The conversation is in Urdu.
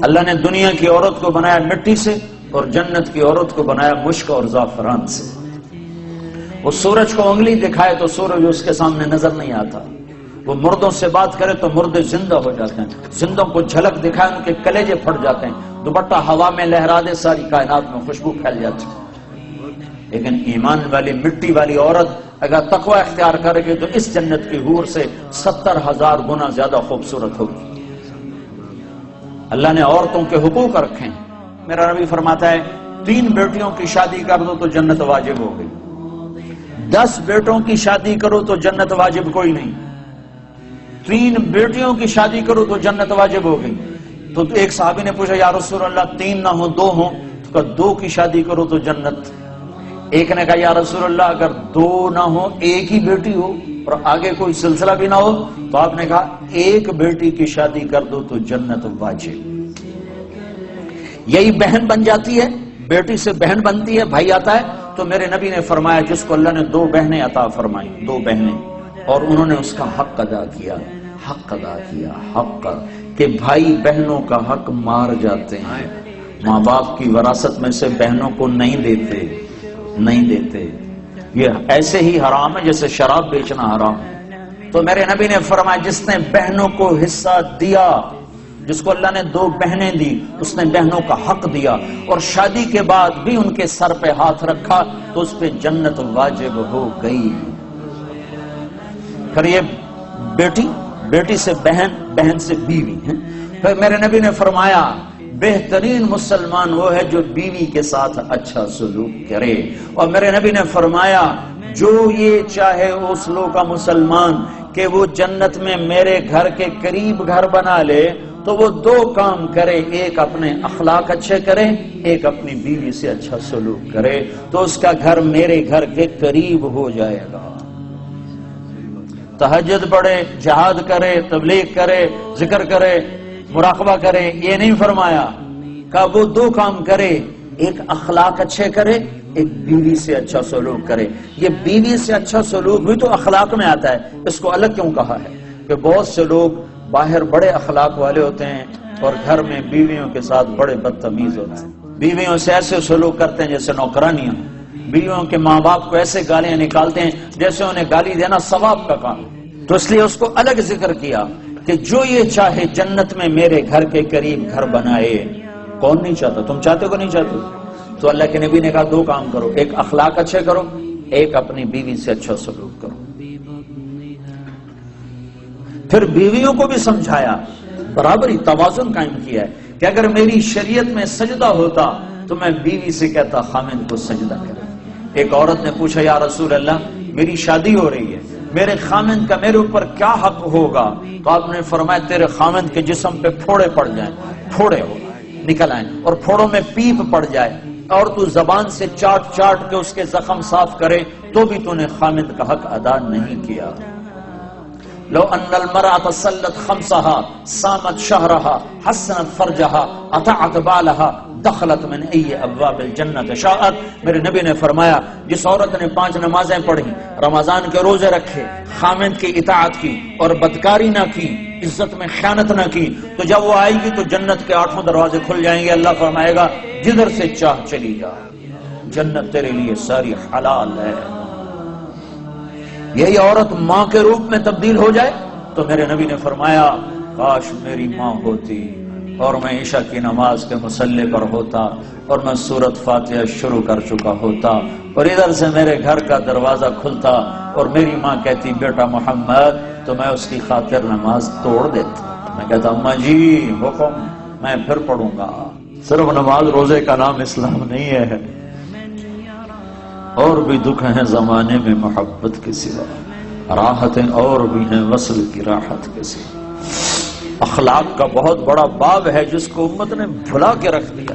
اللہ نے دنیا کی عورت کو بنایا مٹی سے اور جنت کی عورت کو بنایا مشک اور زعفران سے۔ وہ سورج کو انگلی دکھائے تو سورج اس کے سامنے نظر نہیں آتا، وہ مردوں سے بات کرے تو مردے زندہ ہو جاتے ہیں، زندوں کو جھلک دکھائے ان کے کلیجے پھٹ جاتے ہیں، دوپٹہ ہوا میں لہرا دے ساری کائنات میں خوشبو پھیل جاتی ہے۔ لیکن ایمان والی مٹی والی عورت اگر تقوی اختیار کرے گی تو اس جنت کی حور سے 70,000 گنا زیادہ خوبصورت ہوگی۔ اللہ نے عورتوں کے حقوق رکھے ہیں۔ میرا نبی فرماتا ہے 3 بیٹیوں کی شادی کر دو تو جنت واجب ہو گئی، 10 بیٹوں کی شادی کرو تو جنت واجب کوئی نہیں، 3 بیٹیوں کی شادی کرو تو جنت واجب ہو گئی۔ تو ایک صحابی نے پوچھا یا رسول اللہ 3 نہ ہو 2 ہوں، تو کہا 2 کی شادی کرو تو جنت۔ ایک نے کہا یا رسول اللہ اگر 2 نہ ہو 1 ہی بیٹی ہو اور آگے کوئی سلسلہ بھی نہ ہو، تو آپ نے کہا 1 بیٹی کی شادی کر دو تو جنت واجب۔ یہی بہن بن جاتی ہے، بیٹی سے بہن بنتی ہے، بھائی آتا ہے۔ تو میرے نبی نے فرمایا جس کو اللہ نے 2 بہنیں عطا فرمائی، 2 بہنیں، اور انہوں نے اس کا حق ادا کیا، حق کہ بھائی بہنوں کا حق مار جاتے ہیں، ماں باپ کی وراثت میں سے بہنوں کو نہیں دیتے، یہ ایسے ہی حرام ہے جیسے شراب بیچنا حرام ہے۔ تو میرے نبی نے فرمایا جس نے بہنوں کو حصہ دیا، جس کو اللہ نے 2 بہنیں دی، اس نے بہنوں کا حق دیا اور شادی کے بعد بھی ان کے سر پہ ہاتھ رکھا تو اس پہ جنت واجب ہو گئی۔ پھر یہ بیٹی سے بہن، بہن سے بیوی ہے۔ پھر میرے نبی نے فرمایا بہترین مسلمان وہ ہے جو بیوی کے ساتھ اچھا سلوک کرے، اور میرے نبی نے فرمایا جو یہ چاہے اس لوگ کا مسلمان کہ وہ جنت میں میرے گھر کے قریب گھر بنا لے تو وہ 2 کام کرے، ایک اپنے اخلاق اچھے کرے، ایک اپنی بیوی سے اچھا سلوک کرے، تو اس کا گھر میرے گھر کے قریب ہو جائے گا۔ تہجد پڑھے، جہاد کرے، تبلیغ کرے، ذکر کرے، مراقبہ کرے، یہ نہیں فرمایا کہ وہ 2 کام کرے، ایک اخلاق اچھے کرے، ایک بیوی سے اچھا سلوک کرے۔ یہ بیوی سے اچھا سلوک بھی تو اخلاق میں آتا ہے، اس کو الگ کیوں کہا ہے؟ کہ بہت سے لوگ باہر بڑے اخلاق والے ہوتے ہیں اور گھر میں بیویوں کے ساتھ بڑے بدتمیز ہوتے ہیں، بیویوں سے ایسے سلوک کرتے ہیں جیسے نوکرانیاں، بیویوں کے ماں باپ کو ایسے گالیاں نکالتے ہیں جیسے انہیں گالی دینا ثواب کا کام۔ تو اس لیے اس کو الگ ذکر کیا کہ جو یہ چاہے جنت میں میرے گھر کے قریب گھر بنائے۔ کون نہیں چاہتا؟ تم چاہتے ہو نہیں چاہتے؟ تو اللہ کے نبی نے کہا 2 کام کرو، ایک اخلاق اچھے کرو، ایک اپنی بیوی سے اچھا سلوک کرو۔ پھر بیویوں کو بھی سمجھایا، برابری، توازن قائم کیا ہے کہ اگر میری شریعت میں سجدہ ہوتا تو میں بیوی سے کہتا خامند کو سجدہ کرے۔ ایک عورت نے پوچھا یا رسول اللہ میری شادی ہو رہی ہے، میرے خامند کا میرے اوپر کیا حق ہوگا؟ تو آپ نے فرمایا تیرے خامند کے جسم پہ پھوڑے پڑ جائیں، پھوڑے نکل آئیں اور پھوڑوں میں پیپ پڑ جائے اور تو زبان سے چاٹ کے اس کے زخم صاف کرے تو بھی تو نے خامند کا حق ادا نہیں کیا۔ لو ان المرأة صلت 5 صامت شهرها حسنت فرجها اطاعت بالها دخلت من ای ابواب الجنت شاءت۔ میرے نبی نے فرمایا جس عورت نے 5 نمازیں پڑھی، رمضان کے روزے رکھے، خامند کی اطاعت کی اور بدکاری نہ کی، عزت میں خیانت نہ کی، تو جب وہ آئے گی تو جنت کے 8 دروازے کھل جائیں گے۔ اللہ فرمائے گا جدھر سے چاہ چلی جا، جنت تیرے لیے ساری حلال ہے۔ یہی عورت ماں کے روپ میں تبدیل ہو جائے تو میرے نبی نے فرمایا کاش میری ماں ہوتی اور میں عشاء کی نماز کے مصلی پر ہوتا اور میں سورۃ فاتحہ شروع کر چکا ہوتا اور ادھر سے میرے گھر کا دروازہ کھلتا اور میری ماں کہتی بیٹا محمد، تو میں اس کی خاطر نماز توڑ دیتا۔ میں کہتا اماں جی حکم، میں پھر پڑھوں گا۔ صرف نماز روزے کا نام اسلام نہیں ہے، اور بھی دکھ ہیں زمانے میں محبت کے سوا، راحتیں اور بھی ہیں وصل کی راحت کے سوا۔ اخلاق کا بہت بڑا باب ہے جس کو امت نے بھلا کے رکھ دیا۔